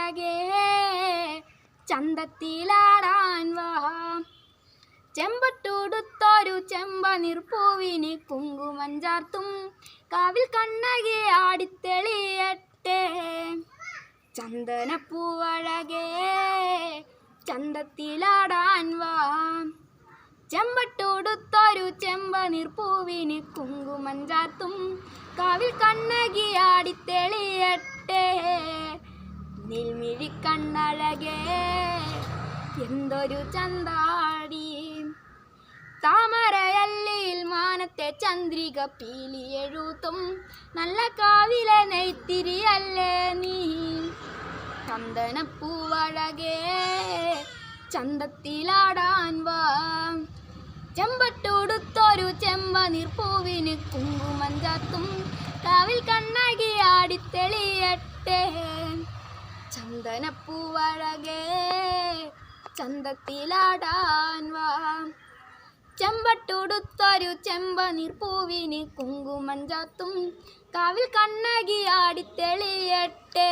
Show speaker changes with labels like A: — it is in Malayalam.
A: പൂവഴകേ ചന്തത്തിലാടാൻ വാ. ചെമ്പട്ടുടുത്തൊരു ചെമ്പനീർപ്പൂവിന് കുങ്കുമം ചാർത്തും കാവിൽ കണ്ണകി ആടിത്തെളിയട്ടെ. ചന്ദനപ്പൂവഴകേ ചന്തത്തിലാടാൻ വാ. ചെമ്പട്ടുടുത്തൊരു ചെമ്പനീർപ്പൂവിന് കുങ്കുമം ചാർത്തും കാവിൽ കണ്ണകി ആടിത്തെളിയട്ടെ. നീൽമിഴിക്കണ്ണഴകേ എന്തൊരു ചന്താടി. താമരയല്ലിൽ മാനത്തെ ചന്ദ്രിക പീലി എഴുത്തും നല്ല കാവിലെ നെയ്ത്തിരിയല്ലേ നീ. ചന്ദനപ്പൂവഴകേ ചന്തത്തിലാടാൻ വാ. ചെമ്പട്ടുടുത്തൊരു ചെമ്പനീർപ്പൂവിന് കുങ്കുമം ചാർത്തും കാവിൽ കണ്ണകി ആടിത്തെളിയട്ടെ. ചന്ദനപ്പൂവഴകേ ചന്തത്തിലാടാൻ വാ. ചെമ്പട്ടുടുത്തൊരു ചെമ്പനീർപ്പൂവിന് കുങ്കുമം ചാർത്തും കാവിൽ കണ്ണകി ആടിത്തെളിയട്ടെ.